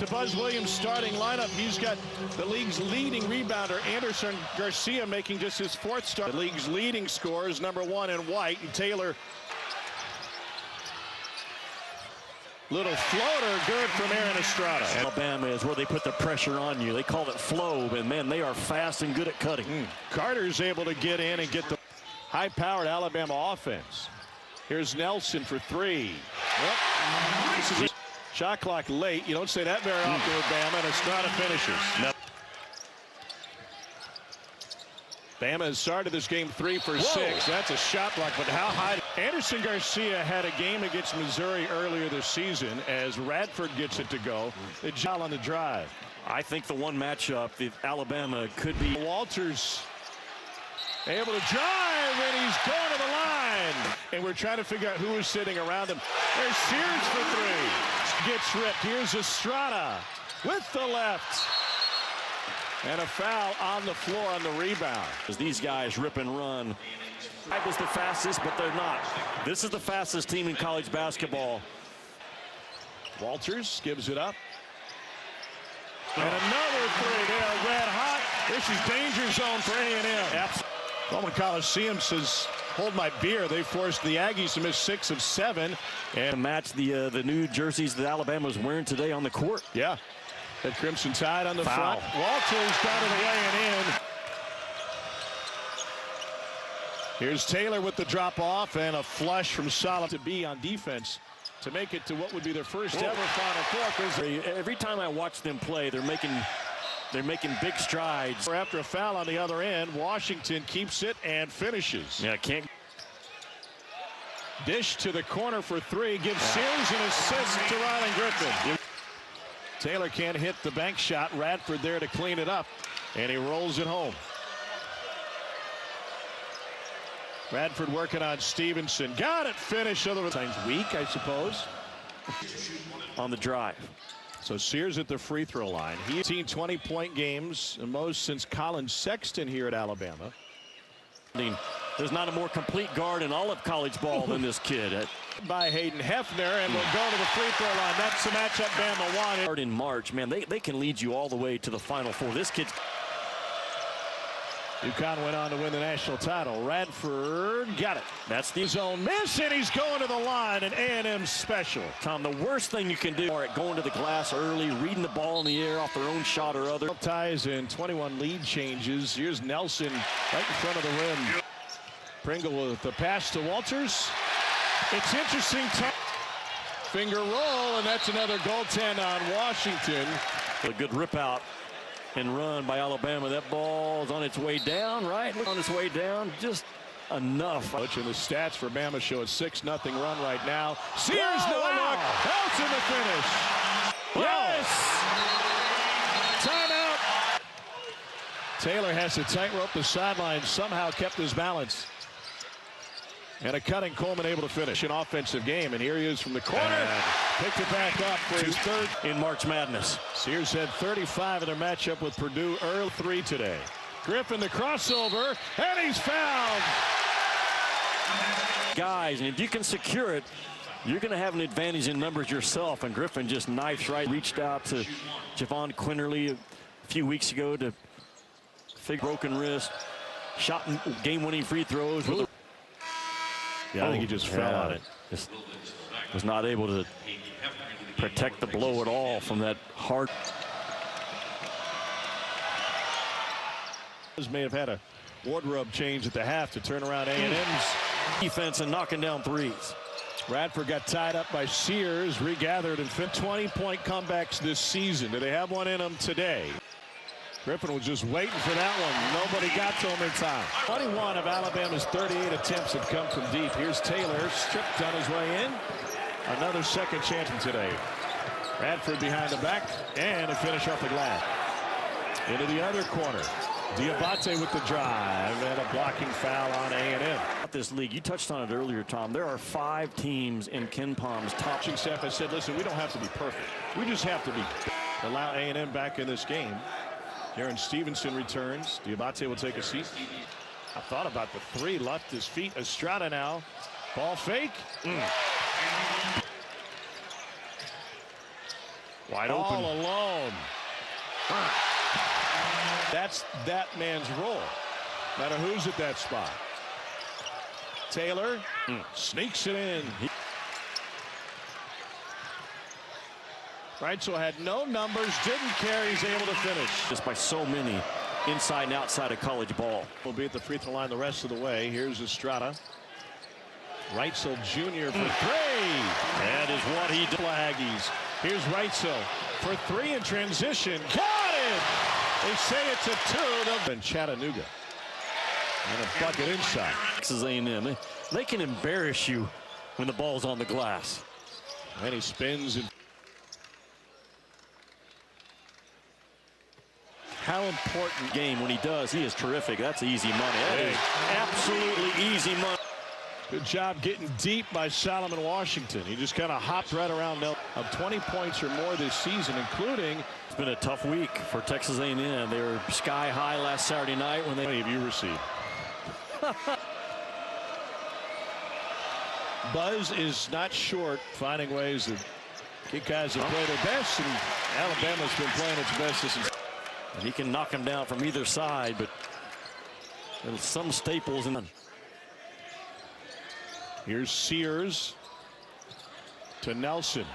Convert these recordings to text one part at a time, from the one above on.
the Buzz Williams starting lineup. He's got the league's leading rebounder, Anderson Garcia, making just his fourth start. The league's leading scorers, #1 in White, and Taylor. Little floater, good from Aaron Estrada. Alabama is where they put the pressure on you. They call it flow, and man, they are fast and good at cutting. Carter's able to get in and get the high-powered Alabama offense. Here's Nelson for three. This is a shot clock late. You don't say that very often with Bama, and Estrada finishes. No. Bama has started this game 3 for 6. That's a shot block, but how high? Anderson Garcia had a game against Missouri earlier this season as Radford gets it to go. The job on the drive. I think the one matchup, if Alabama could be. Walters able to drive, and he's going to the line. And we're trying to figure out who is sitting around him. There's Sears for 3. Gets ripped. Here's Estrada with the left. And a foul on the floor on the rebound. As these guys rip and run. I was the fastest, but they're not. This is the fastest team in college basketball. Walters gives it up. And another 3. They are red hot. This is danger zone for A&M. Roman Coliseum says, hold my beer. They forced the Aggies to miss 6 of 7. And match the new jerseys that Alabama's wearing today on the court. Yeah. That Crimson Tide on the foul. front. Walters got it away and in. Here's Taylor with the drop off and a flush from Solid to be on defense to make it to what would be their first ever Final Four. Every time I watch them play, they're making big strides. After a foul on the other end, Washington keeps it and finishes. Yeah, can't. Dish to the corner for 3. Gives Sears an assist to Rylan Griffin. Taylor can't hit the bank shot. Radford there to clean it up, and he rolls it home. Radford working on Stevenson. Got it. Finish. Other times weak, I suppose. On the drive. So Sears at the free throw line. He's seen 20-point games, the most since Colin Sexton here at Alabama. There's not a more complete guard in all of college ball than this kid. By Hayden Hefner, and will go to the free throw line. That's the matchup Bama wanted. In March, man, they can lead you all the way to the Final Four. This kid's. UConn went on to win the national title. Radford got it. That's the zone miss, and he's going to the line. An A&M special. Tom, the worst thing you can do are going to the glass early, reading the ball in the air off their own shot or other. Ties and 21 lead changes. Here's Nelson right in front of the rim. Pringle with the pass to Walters. It's interesting. Finger roll, and that's another goaltend on Washington. A good rip out and run by Alabama. That ball is on its way down, right? On its way down, just enough. And the stats for Bama show a 6-0 run right now. Sears no look. Helps in the finish. Yes! Timeout. Taylor has to tightrope the sideline. Somehow kept his balance. And a cutting Coleman able to finish an offensive game. And here he is from the corner. Picked it back up for his third in March Madness. Sears had 35 in their matchup with Purdue. Earl 3 today. Griffin the crossover, and he's fouled. Guys, and if you can secure it, you're going to have an advantage in numbers yourself. And Griffin just knifes right. Reached out to Javon Quinterly a few weeks ago to figure broken wrist. Shot game-winning free throws with a. Yeah, I think he just fell on it. Just was not able to protect the blow at all from that hard. May have had a wardrobe change at the half to turn around A&M's defense and knocking down threes. Radford got tied up by Sears, regathered and fit 20-point comebacks this season. Do they have one in them today? Griffin was just waiting for that one. Nobody got to him in time. 21 of Alabama's 38 attempts have come from deep. Here's Taylor, stripped on his way in. Another second chance today. Radford behind the back, and a finish off the glass. Into the other corner. Diabate with the drive, and a blocking foul on A&M. This league, you touched on it earlier, Tom. There are 5 teams in Ken Palm's top. Coaching staff has said, listen, we don't have to be perfect. We just have to be. Allow A&M back in this game. Aaron Stevenson returns. Diabate will take a seat. I thought about the 3, left his feet. Estrada now. Ball fake. Wide all open. alone. That's that man's role. No matter who's at that spot. Taylor sneaks it in. Reitzel had no numbers, didn't care, he's able to finish. Just by so many inside and outside of college ball. Will be at the free throw line the rest of the way. Here's Estrada. Reitzel Jr. for three. That is what he did. Aggies. Here's Reitzel for three in transition. Got it! They say it's a two. And Chattanooga. And a bucket inside. Texas A&M. They can embarrass you when the ball's on the glass. And he spins and How important game when he does. He is terrific. That's easy money. That is absolutely easy money. good job getting deep by Solomon Washington. He just kind of hopped right around Nelson. Of 20 points or more this season, including. It's been a tough week for Texas A&M. They were sky high last Saturday night when they. How many of you received? Buzz is not short, finding ways to get guys to play their best, and Alabama's been playing its best this season. And he can knock them down from either side, but there's some staples in them. Here's Sears to Nelson.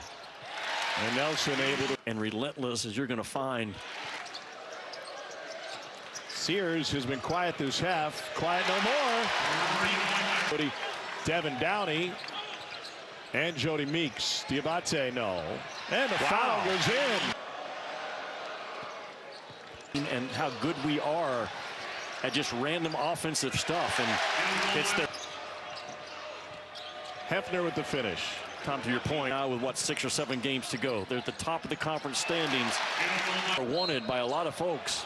And Nelson able to. And relentless as you're going to find. Sears has been quiet this half. Quiet no more. Devin Downey and Jody Meeks. Diabate, no. And the foul goes in. And how good we are at just random offensive stuff. And it's the Hefner with the finish. Tom, to your point, now with what, 6 or 7 games to go, they're at the top of the conference standings. Are wanted by a lot of folks.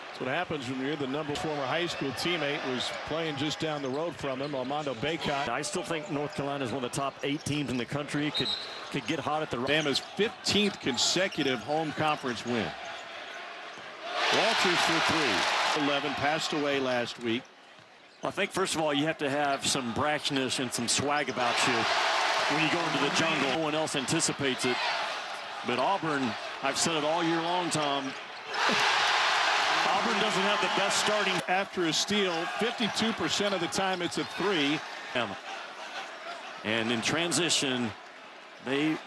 That's what happens when you're the former high school teammate was playing just down the road from him, Armando Bacot. I still think North Carolina is one of the top 8 teams in the country. Could get hot at the. Alabama's 15th consecutive home conference win. Walters for three. 11 passed away last week. I think first of all you have to have some brashness and some swag about you when you go into the jungle. No one else anticipates it. But Auburn, I've said it all year long, Tom. Auburn doesn't have the best starting. After a steal, 52% of the time it's a three. And in transition,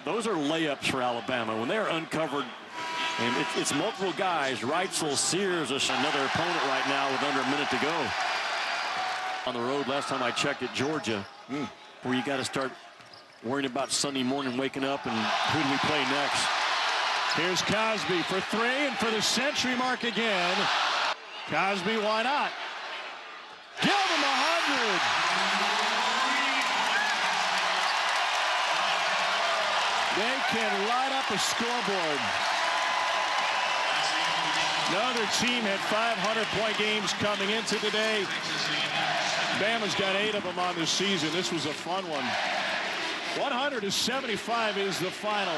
those are layups for Alabama. When they're uncovered, and it's multiple guys. Reitzel, Sears, another opponent right now with under a minute to go. On the road, last time I checked at Georgia, where you got to start worrying about Sunday morning waking up and who do we play next. Here's Cosby for three and for the century mark again. Cosby, why not? Give him 100. They can light up a scoreboard. Another team had 500-point games coming into today. Bama's got 8 of them on this season. This was a fun one. 100-75 is the final.